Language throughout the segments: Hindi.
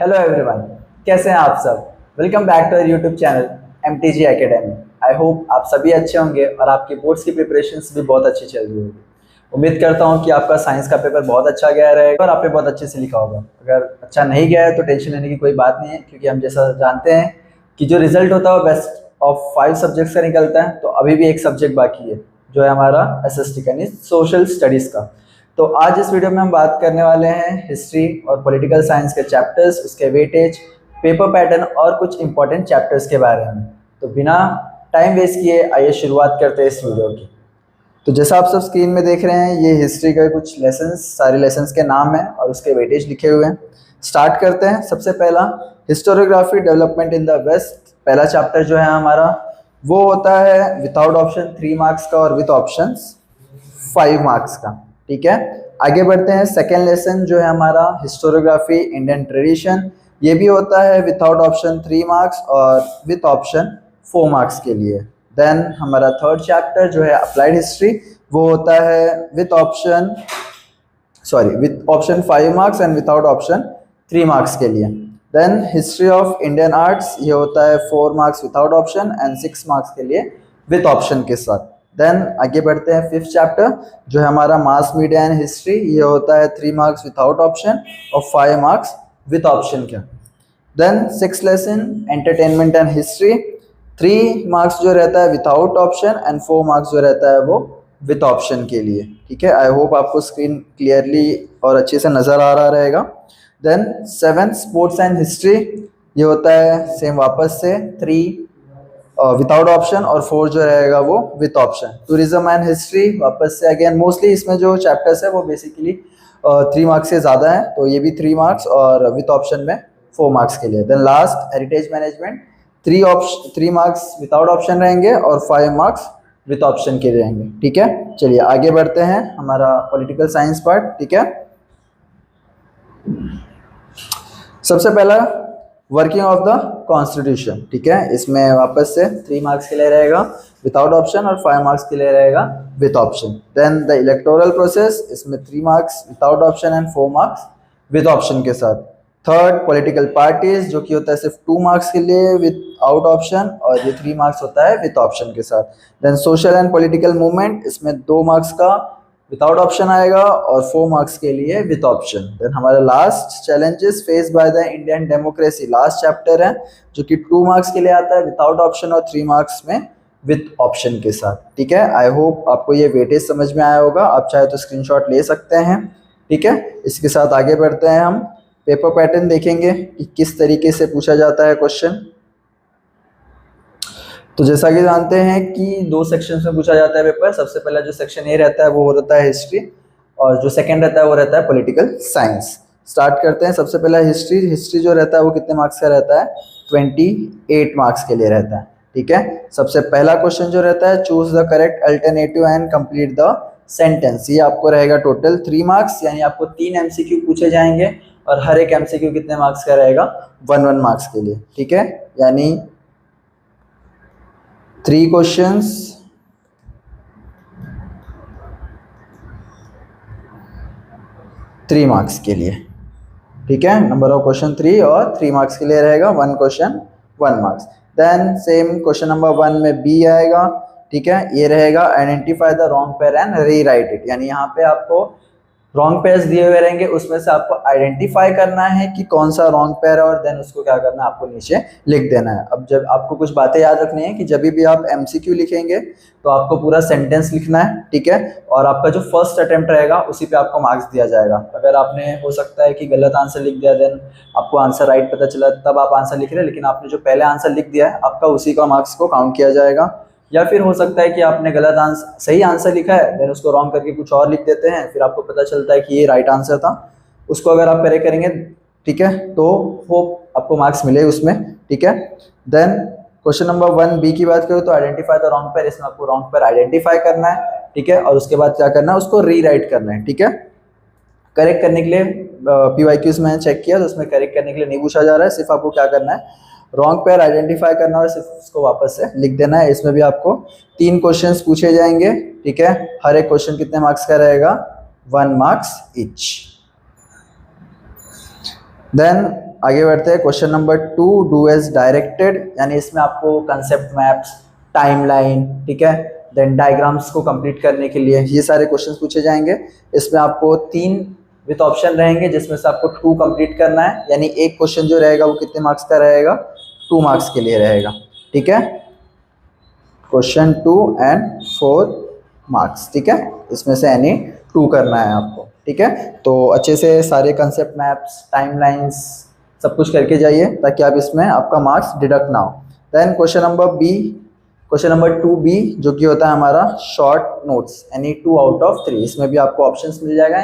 हेलो एवरीवन, कैसे हैं आप सब। Welcome back to YouTube channel MTG academy. I hope आप सभी अच्छे होंगे और आपकी बोर्ड्स की प्रिपरेशंस भी बहुत अच्छी चल रही होगी। उम्मीद करता हूं कि आपका साइंस का पेपर बहुत अच्छा गया रहेगा और आपने बहुत अच्छे से लिखा होगा। अगर अच्छा नहीं गया है तो टेंशन लेने की कोई बात नहीं है, क्योंकि हम जैसा जानते हैं कि जो रिजल्ट होता है वो बेस्ट ऑफ 5 सब्जेक्ट्स का निकलता है। तो अभी भी एक सब्जेक्ट बाकी है जो है हमारा SST का, सोशल स्टडीज़ का। तो आज इस वीडियो में हम बात करने वाले हैं हिस्ट्री और पॉलिटिकल साइंस के चैप्टर्स, उसके वेटेज, पेपर पैटर्न और कुछ इंपॉर्टेंट चैप्टर्स के बारे में। तो बिना टाइम वेस्ट किए आइए शुरुआत करते हैं इस वीडियो की। तो जैसा आप सब स्क्रीन में देख रहे हैं, ये हिस्ट्री के कुछ लेसन्स, सारे लेसन्स के नाम हैं और उसके वेटेज लिखे हुए हैं। स्टार्ट करते हैं। सबसे पहला historiography development in the west. पहला चैप्टर जो है हमारा वो होता है विदाउट ऑप्शन 3 मार्क्स का और विद ऑप्शन 5 मार्क्स का। ठीक है, आगे बढ़ते हैं। सेकेंड लेसन जो है हमारा हिस्टोरियोग्राफी इंडियन ट्रेडिशन, ये भी होता है विदाउट ऑप्शन 3 मार्क्स और विथ ऑप्शन 4 मार्क्स के लिए। देन हमारा थर्ड चैप्टर जो है अप्लाइड हिस्ट्री, वो होता है with option 5 marks and without option 3 marks के लिए। Then history of Indian arts, ये होता है 4 marks without option and 6 marks के लिए विथ ऑप्शन के साथ। देन आगे बढ़ते हैं। फिफ्थ चैप्टर जो है हमारा मास मीडिया एंड हिस्ट्री, ये होता है 3 मार्क्स विदाउट ऑप्शन और 5 मार्क्स विथ ऑप्शन का। Then six lesson entertainment and history, 3 marks जो रहता है विदाउट ऑप्शन एंड 4 मार्क्स जो रहता है वो विथ ऑप्शन के लिए। ठीक है, आई होप आपको स्क्रीन क्लियरली और अच्छे से नज़र आ रहा रहेगा। Then seventh sports and history, ये होता है सेम वापस से 3 विदाउट ऑप्शन और 4 जो रहेगा वो with option. Tourism and history वापस से अगेन मोस्टली इसमें जो चैप्टर्स है वो बेसिकली 3 मार्क्स से ज़्यादा है, तो ये भी 3 मार्क्स और विथ ऑप्शन में 4 मार्क्स के लिए। Then last heritage management, 3 marks without option रहेंगे और 5 मार्क्स विथ ऑप्शन के रहेंगे। ठीक है, चलिए आगे बढ़ते हैं। हमारा पॉलिटिकल साइंस पार्ट। ठीक है, सबसे पहला वर्किंग ऑफ द कॉन्स्टिट्यूशन। ठीक है, इसमें वापस से 3 मार्क्स के लिए रहेगा विदाउट ऑप्शन और 5 मार्क्स के लिए रहेगा with option. Then the electoral process, इसमें 3 marks without option and 4 marks with option के साथ। थर्ड पॉलिटिकल पार्टीज, जो कि होता है सिर्फ 2 मार्क्स के लिए विदाउट ऑप्शन और ये 3 मार्क्स होता है विथ ऑप्शन के साथ। Then social and political movement, इसमें 2 मार्क्स का विदाउट ऑप्शन आएगा और 4 मार्क्स के लिए विथ ऑप्शन। देन हमारा last challenges face by the Indian democracy, last chapter है जो कि 2 मार्क्स के लिए आता है विदाउट ऑप्शन और 3 मार्क्स में विथ ऑप्शन के साथ। ठीक है, आई होप आपको ये वेटेज समझ में आया होगा। आप चाहे तो स्क्रीनशॉट ले सकते हैं। ठीक है, इसके साथ आगे बढ़ते हैं। हम पेपर पैटर्न देखेंगे कि किस तरीके से पूछा जाता है क्वेश्चन। तो जैसा कि जानते हैं कि 2 सेक्शंस में पूछा जाता है पेपर। सबसे पहला जो सेक्शन ए रहता है वो रहता है हिस्ट्री और जो सेकंड रहता है वो रहता है पॉलिटिकल साइंस। स्टार्ट करते हैं। सबसे पहला हिस्ट्री। हिस्ट्री जो रहता है वो कितने मार्क्स का रहता है? 28 मार्क्स के लिए रहता है। ठीक है, सबसे पहला क्वेश्चन जो रहता है choose the correct alternative and complete the sentence, ये आपको रहेगा टोटल 3 मार्क्स, यानी आपको 3 MCQ पूछे जाएंगे और हर एक MCQ कितने मार्क्स का रहेगा? 1 मार्क्स के लिए। ठीक है, यानी 3 क्वेश्चंस 3 मार्क्स के लिए। ठीक है, नंबर ऑफ क्वेश्चन 3 और 3 मार्क्स के लिए रहेगा, 1 question 1 marks. Then same question number 1 में बी आएगा। ठीक है, ये रहेगा identify the wrong pair and rewrite it, यानी यहाँ पे आपको रॉन्ग पेयर्स दिए हुए रहेंगे, उसमें से आपको आइडेंटिफाई करना है कि कौन सा रॉन्ग पेयर है और देन उसको क्या करना है, आपको नीचे लिख देना है। अब जब आपको कुछ बातें याद रखनी है कि जब भी आप MCQ लिखेंगे तो आपको पूरा सेंटेंस लिखना है। ठीक है, और आपका जो फर्स्ट अटेम्प्ट रहेगा उसी पे आपको मार्क्स दिया जाएगा। अगर आपने हो सकता है कि गलत आंसर लिख दिया, देन आपको आंसर राइट पता चला तब आप आंसर लिख रहे हैं, लेकिन आपने जो पहले आंसर लिख दिया है आपका उसी का मार्क्स को काउंट किया जाएगा। या फिर हो सकता है कि आपने गलत आंसर, सही आंसर लिखा है देन उसको रॉन्ग करके कुछ और लिख देते हैं, फिर आपको पता चलता है कि ये राइट आंसर था, उसको अगर आप करेक्ट करेंगे ठीक है तो वो आपको मार्क्स मिले उसमें। ठीक है, देन क्वेश्चन नंबर 1B की बात करूँ तो आइडेंटिफाई द रॉन्ग पेयर, इसमें आपको रॉन्ग पेयर आइडेंटिफाई करना है। ठीक है, और उसके बाद क्या करना है, उसको रीराइट करना है। ठीक है, करेक्ट करने के लिए PYQs मैंने चेक किया तो उसमें करेक्ट करने के लिए नहीं पूछा जा रहा है, सिर्फ आपको क्या करना है, रॉन्ग पेयर आइडेंटिफाई करना और सिर्फ उसको वापस से लिख देना है। इसमें भी आपको 3 क्वेश्चंस पूछे जाएंगे। ठीक है, हर एक क्वेश्चन कितने मार्क्स का रहेगा? 1 मार्क्स ईच। देन आगे बढ़ते हैं question number 2, do as directed, यानी इसमें आपको कंसेप्ट मैप्स, टाइमलाइन, ठीक है, देन डायग्राम्स को कंप्लीट करने के लिए ये सारे क्वेश्चंस पूछे जाएंगे। इसमें आपको 3 विथ ऑप्शन रहेंगे जिसमें से आपको 2 कंप्लीट करना है, यानी एक क्वेश्चन जो रहेगा वो कितने मार्क्स का रहेगा, 2 मार्क्स के लिए रहेगा, ठीक है। क्वेश्चन 2 एंड 4 मार्क्स, ठीक है, इसमें से एनी 2 करना है आपको, ठीक है। तो अच्छे से सारे कंसेप्ट मैप्स, टाइमलाइंस सब कुछ करके जाइए ताकि आप इसमें आपका मार्क्स डिडक्ट ना हो। Then question number B, question number 2B जो कि होता है हमारा शॉर्ट नोट्स, यानी 2 आउट ऑफ 3। इसमें भी आपको ऑप्शंस मिल जाएगा,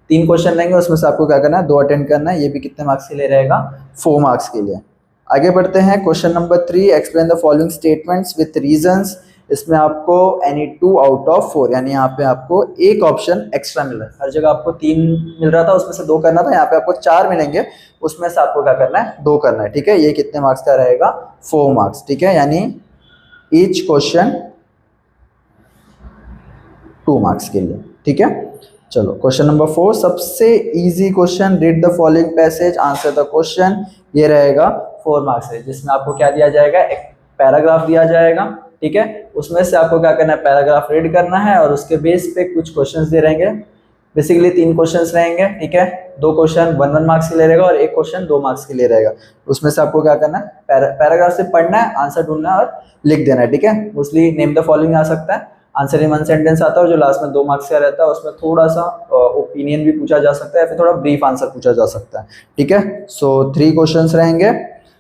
3 क्वेश्चन रहेंगे, उसमें से आपको क्या करना है, 2 अटेंड करना है। ये भी कितने मार्क्स के लिए रहेगा, 4 मार्क्स के लिए। आगे बढ़ते हैं question number 3, explain the following statements with reasons. इसमें आपको एनी 2 आउट ऑफ 4, यानी यहाँ पे आपको एक ऑप्शन एक्स्ट्रा मिल रहा है। हर जगह आपको 3 मिल रहा था, उसमें से 2 करना था, यहाँ पे आपको 4 मिलेंगे, उसमें से आपको क्या करना है, 2 करना है, ठीक है। ये कितने मार्क्स का रहेगा, 4 मार्क्स, ठीक है, यानी ईच क्वेश्चन 2 मार्क्स के लिए, ठीक है। चलो क्वेश्चन नंबर 4, सबसे easy question, read the following passage, answer the question. ये रहेगा 4 मार्क्स है, जिसमें आपको क्या दिया जाएगा, एक पैराग्राफ दिया जाएगा, ठीक है। उसमें से आपको क्या करना है, पैराग्राफ रीड करना है और उसके बेस पे कुछ क्वेश्चंस दे रहेंगे। बेसिकली 3 क्वेश्चंस रहेंगे, ठीक है। 2 क्वेश्चन 1 मार्क्स के लिए रहेगा और 1 क्वेश्चन 2 मार्क्स के लिए रहेगा। उसमें से आपको क्या करना है, पैराग्राफ से पढ़ना है, आंसर ढूंढना है और लिख देना है, ठीक है। मोस्टली नेम द फॉलोइंग आ सकता है, आंसर इन 1 सेंटेंस आता है, और जो लास्ट में 2 मार्क्स का रहता है उसमें थोड़ा सा ओपिनियन भी पूछा जा सकता है, फिर थोड़ा ब्रीफ आंसर पूछा जा सकता है, ठीक है। सो 3 क्वेश्चंस रहेंगे।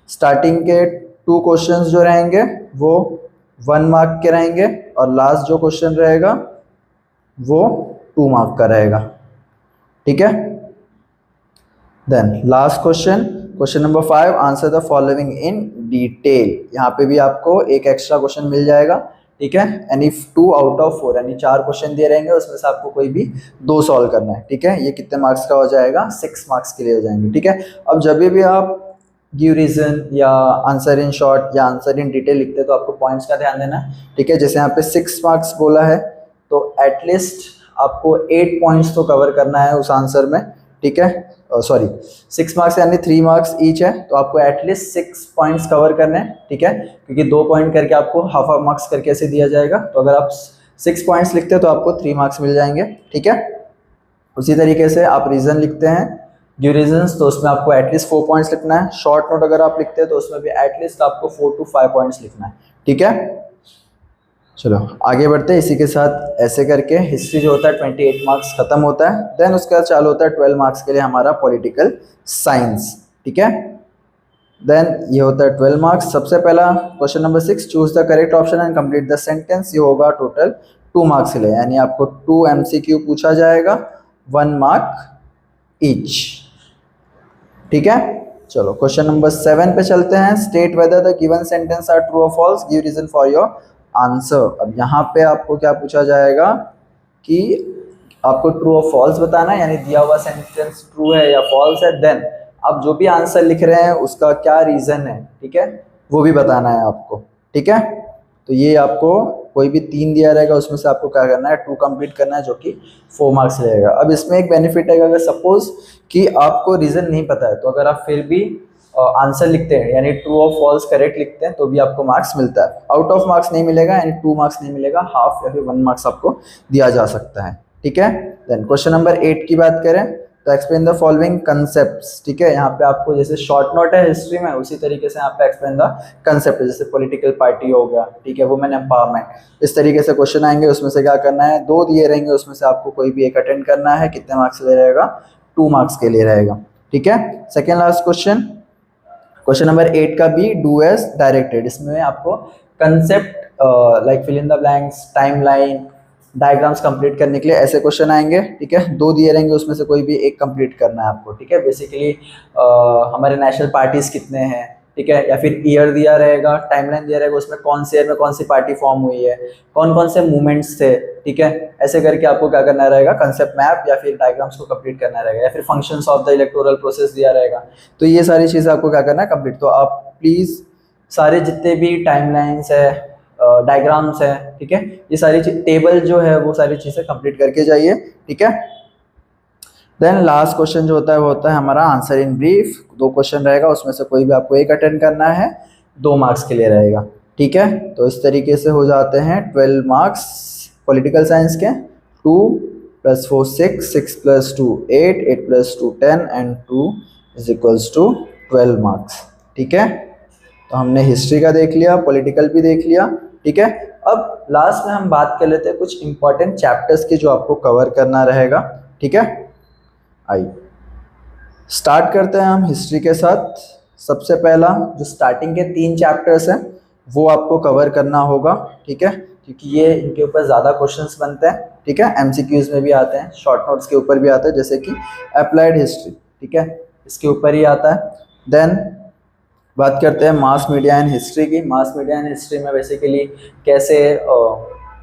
स्टार्टिंग के 2 क्वेश्चंस जो रहेंगे वो 1 मार्क के रहेंगे और लास्ट जो क्वेश्चन रहेगा वो 2 मार्क का रहेगा, ठीक है। Then last question, question number 5, answer the following in detail. यहाँ पे भी आपको एक एक्स्ट्रा क्वेश्चन मिल जाएगा, ठीक है। एनी 2 आउट ऑफ 4, यानी 4 क्वेश्चन दिए रहेंगे, उसमें से आपको कोई भी 2 सॉल्व करना है, ठीक है। ये कितने मार्क्स का हो जाएगा, 6 मार्क्स के लिए हो जाएंगे, ठीक है। अब जब भी आप गिव रीजन या आंसर इन शॉर्ट या आंसर इन डिटेल लिखते हैं तो आपको पॉइंट्स का ध्यान देना है, ठीक है। जैसे यहाँ पे 6 मार्क्स बोला है तो एटलीस्ट आपको 8 पॉइंट्स तो कवर करना है उस आंसर में, ठीक है। सॉरी 6 मार्क्स यानी 3 मार्क्स ईच है, तो आपको एटलीस्ट 6 पॉइंट्स कवर करने हैं, ठीक है, क्योंकि 2 पॉइंट करके आपको हाफ मार्क्स करके ऐसे दिया जाएगा। तो अगर आप 6 पॉइंट्स लिखते हैं तो आपको 3 मार्क्स मिल जाएंगे, ठीक है। उसी तरीके से आप रीजन लिखते हैं, गिव रीजंस, तो उसमें आपको एटलीस्ट 4 पॉइंट्स लिखना है। शॉर्ट नोट अगर आप लिखते हैं तो उसमें भी एटलीस्ट आपको 4 to 5 पॉइंट्स लिखना है, ठीक है। चलो आगे बढ़ते हैं, इसी के साथ ऐसे करके हिस्ट्री जो होता है 28 मार्क्स खत्म होता है। देन उसके बाद चालू होता है 12 मार्क्स के लिए हमारा पॉलिटिकल साइंस, ठीक है। देन ये होता है 12 मार्क्स। सबसे पहला question number 6, choose the correct option and complete the sentence. ये होगा टोटल 2 मार्क्स के लिए, यानी आपको 2 MCQ पूछा जाएगा, 1 मार्क ईच, ठीक है। चलो क्वेश्चन नंबर 7 पे चलते हैं, state whether the given sentence are true और false, give reason for your answer. अब यहाँ पे आपको क्या पूछा जाएगा कि आपको ट्रू और फॉल्स बताना है, यानी दिया हुआ सेंटेंस ट्रू है या फॉल्स है, देन आप जो भी आंसर लिख रहे हैं उसका क्या रीजन है, ठीक है, वो भी बताना है आपको, ठीक है। तो ये आपको कोई भी 3 दिया रहेगा, उसमें से आपको क्या करना है, 2 कंप्लीट करना है, जो कि 4 मार्क्स रहेगा। अब इसमें एक बेनिफिट है, अगर सपोज कि आपको रीजन नहीं पता है तो अगर आप फिर भी आंसर लिखते हैं, यानी ट्रू और फॉल्स करेक्ट लिखते हैं, तो भी आपको मार्क्स मिलता है। आउट ऑफ मार्क्स नहीं मिलेगा, यानी 2 मार्क्स नहीं मिलेगा, हाफ या फिर 1 मार्क्स आपको दिया जा सकता है, ठीक है। देन क्वेश्चन नंबर 8 की बात करें तो एक्सप्लेन द फॉलोइंग कंसेप्ट्स, ठीक है। यहाँ पे आपको जैसे शॉर्ट नोट है हिस्ट्री में, उसी तरीके से यहाँ पे एक्सप्लेन द कंसेप्ट, जैसे पॉलिटिकल पार्टी हो गया, ठीक है, वुमेन एम्पावरमेंट, इस तरीके से क्वेश्चन आएंगे। उसमें से क्या करना है, 2 दिए रहेंगे, उसमें से आपको कोई भी एक अटेंड करना है। कितने मार्क्स ले रहेगा, 2 मार्क्स के लिए रहेगा, ठीक है। Second last question, question number 8 का भी डू एज डायरेक्टेड। इसमें आपको concept like fill in the blanks, timeline, diagrams complete करने के लिए ऐसे क्वेश्चन आएंगे, ठीक है। 2 दिए रहेंगे, उसमें से कोई भी एक कंप्लीट करना है आपको, ठीक है। बेसिकली हमारे नेशनल पार्टीज कितने हैं, ठीक है, या फिर ईयर दिया रहेगा, टाइमलाइन दिया रहेगा, उसमें कौन से ईयर में कौन सी पार्टी फॉर्म हुई है, कौन कौन से मूवमेंट्स थे, ठीक है। ऐसे करके आपको क्या करना रहेगा, कंसेप्ट मैप या फिर डायग्राम्स को कंप्लीट करना रहेगा, या फिर functions of the electoral process दिया रहेगा। तो ये सारी चीज़ें आपको क्या करना है, कंप्लीट। तो आप प्लीज़ सारे जितने भी टाइमलाइंस है, डायग्राम्स है, ठीक है, ये सारी चीज टेबल जो है वो सारी चीज़ें कंप्लीट करके जाइए, ठीक है। देन लास्ट क्वेश्चन जो होता है वो होता है हमारा आंसर इन ब्रीफ। 2 क्वेश्चन रहेगा, उसमें से कोई भी आपको एक अटेंड करना है, 2 मार्क्स के लिए रहेगा। ठीक है, तो इस तरीके से हो जाते हैं 12 मार्क्स पॉलिटिकल साइंस के। 2 + 4 6, 6 + 2 8, 8 + 2 10 एंड 2 = 12 मार्क्स। ठीक है, तो हमने हिस्ट्री का देख लिया, पॉलिटिकल भी देख लिया। ठीक है, अब लास्ट में हम बात कर लेते हैं कुछ इंपॉर्टेंट चैप्टर्स की जो आपको कवर करना रहेगा। ठीक है, आइए स्टार्ट करते हैं हम हिस्ट्री के साथ। सबसे पहला जो स्टार्टिंग के 3 चैप्टर्स हैं वो आपको कवर करना होगा। ठीक है, क्योंकि ये इनके ऊपर ज़्यादा क्वेश्चंस बनते हैं। ठीक है, एमसीक्यूज में भी आते हैं, शॉर्ट नोट्स के ऊपर भी आते हैं, जैसे कि अप्लाइड हिस्ट्री। ठीक है, इसके ऊपर ही आता है। देन बात करते हैं मास मीडिया एंड हिस्ट्री की। मास मीडिया एंड हिस्ट्री में बेसिकली कैसे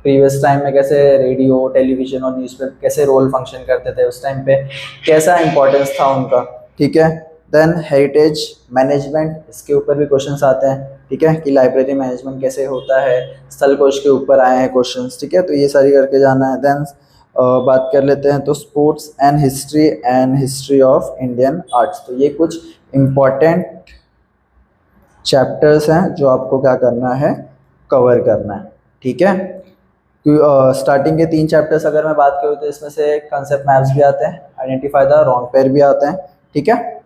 प्रीवियस टाइम में कैसे रेडियो, टेलीविजन और न्यूज़पेपर कैसे रोल फंक्शन करते थे, उस टाइम पे कैसा इंपॉर्टेंस था उनका। ठीक है, देन हेरिटेज मैनेजमेंट, इसके ऊपर भी क्वेश्चंस आते हैं। ठीक है, कि लाइब्रेरी मैनेजमेंट कैसे होता है, स्थल कोश के ऊपर आए हैं क्वेश्चंस। ठीक है, तो ये सारी करके जाना है। देन बात कर लेते हैं तो sports and history of Indian arts. तो ये कुछ इम्पॉर्टेंट चैप्टर्स हैं जो आपको क्या करना है, कवर करना है। ठीक है, स्टार्टिंग के 3 चैप्टर्स अगर मैं बात करूँ तो इसमें से कंसेप्ट मैप्स भी आते हैं, आइडेंटिफाई द रॉन्ग पेयर भी आते हैं। ठीक है,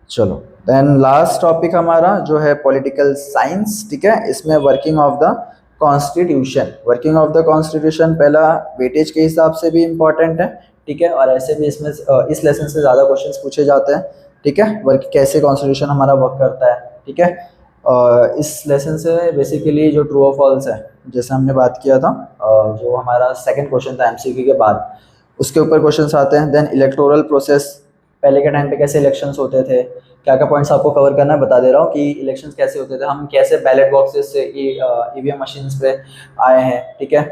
चलो देन लास्ट टॉपिक हमारा जो है पॉलिटिकल साइंस। ठीक है, इसमें working of the constitution. Working of the constitution पहला वेटेज के हिसाब से भी इम्पॉर्टेंट है। ठीक है, और ऐसे भी इसमें इस लेसन से ज़्यादा क्वेश्चंस पूछे जाते हैं। ठीक है, वर्क कैसे कॉन्स्टिट्यूशन हमारा वर्क करता है। ठीक है, इस लेसन से बेसिकली जो ट्रू और फॉल्स है, जैसे हमने बात किया था, जो हमारा सेकंड क्वेश्चन था एमसीक्यू के बाद, उसके ऊपर क्वेश्चंस आते हैं। देन इलेक्टोरल प्रोसेस, पहले के टाइम पे कैसे इलेक्शंस होते थे, क्या क्या पॉइंट्स आपको कवर करना है बता दे रहा हूँ कि इलेक्शंस कैसे होते थे, हम कैसे बैलेट बॉक्सेस से ईवीएम मशीन्स पे आए हैं। ठीक है,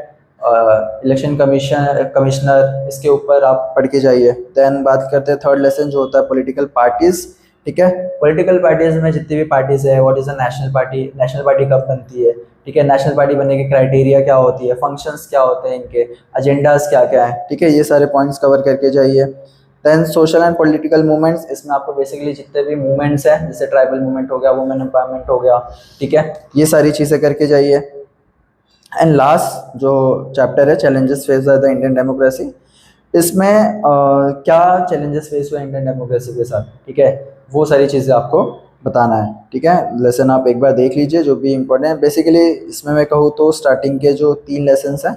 इलेक्शन कमिश्नर, इसके ऊपर आप पढ़ के जाइए। देन बात करते हैं थर्ड लेसन जो होता है पॉलिटिकल पार्टीज। ठीक है, पॉलिटिकल पार्टीज में जितनी भी पार्टीज है, what is a national party, national party कब बनती है। ठीक है, नेशनल पार्टी बनने की क्राइटेरिया क्या होती है, फंक्शंस क्या होते हैं इनके, एजेंडाज क्या क्या है। ठीक है, ये सारे पॉइंट्स कवर करके जाइए। Then social and political movements, इसमें आपको बेसिकली जितने भी मूवमेंट्स हैं, जैसे ट्राइबल मूवमेंट हो गया, वुमेन एम्पावरमेंट हो गया। ठीक है, ये सारी चीज़ें करके जाइए। एंड लास्ट जो चैप्टर है challenges face by the Indian democracy, इसमें क्या चैलेंजेस फेस हुए इंडियन डेमोक्रेसी के साथ। ठीक है, वो सारी चीज़ें आपको बताना है। ठीक है, लेसन आप एक बार देख लीजिए जो भी इम्पोर्टेंट है। बेसिकली इसमें मैं कहूँ तो स्टार्टिंग के जो 3 लेसन्स हैं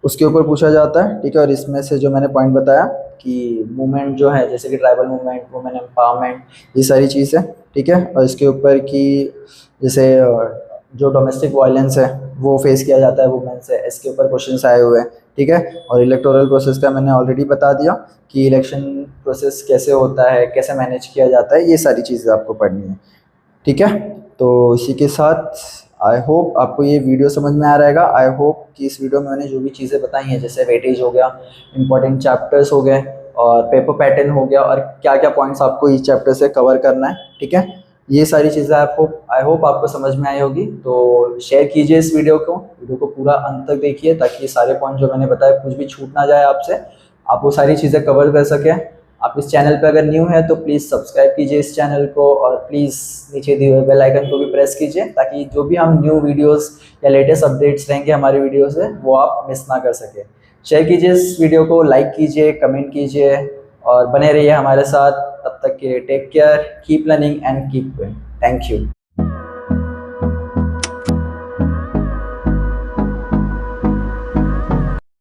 उसके ऊपर पूछा जाता है। ठीक है, और इसमें से जो मैंने पॉइंट बताया कि मूवमेंट जो है, जैसे कि ट्राइबल मूवमेंट, वुमेन एम्पावरमेंट, ये सारी चीज़ें। ठीक है, और इसके ऊपर कि जैसे जो डोमेस्टिक वायलेंस है वो फेस किया जाता है वुमेन से, इसके ऊपर क्वेश्चंस आए हुए हैं। ठीक है, और इलेक्टोरल प्रोसेस का मैंने ऑलरेडी बता दिया कि इलेक्शन प्रोसेस कैसे होता है, कैसे मैनेज किया जाता है, ये सारी चीज़ें आपको पढ़नी है। ठीक है, तो इसी के साथ आई होप आपको ये वीडियो समझ में आ रहेगा। आई होप कि इस वीडियो में मैंने जो भी चीज़ें बताई हैं, जैसे वेटेज हो गया, इंपॉर्टेंट चैप्टर्स हो गए, और पेपर पैटर्न हो गया, और क्या क्या पॉइंट्स आपको इस चैप्टर से कवर करना है। ठीक है, ये सारी चीज़ें आपको आई होप आपको समझ में आई होगी। तो शेयर कीजिए इस वीडियो को पूरा अंत तक देखिए, ताकि ये सारे पॉइंट जो मैंने बताया कुछ भी छूट ना जाए आपसे, आप वो सारी चीज़ें कवर कर सकें। आप इस चैनल पर अगर न्यू है तो प्लीज़ सब्सक्राइब कीजिए इस चैनल को, और प्लीज़ नीचे दिए हुए बेल आइकन को भी प्रेस कीजिए, ताकि जो भी हम न्यू वीडियोस या लेटेस्ट अपडेट्स रहेंगे हमारे वीडियो से, वो आप मिस ना कर सकें। शेयर कीजिए इस वीडियो को, लाइक कीजिए, कमेंट कीजिए, और बने रहिए हमारे साथ। तब तक के take care, keep learning and keep going. Thank you.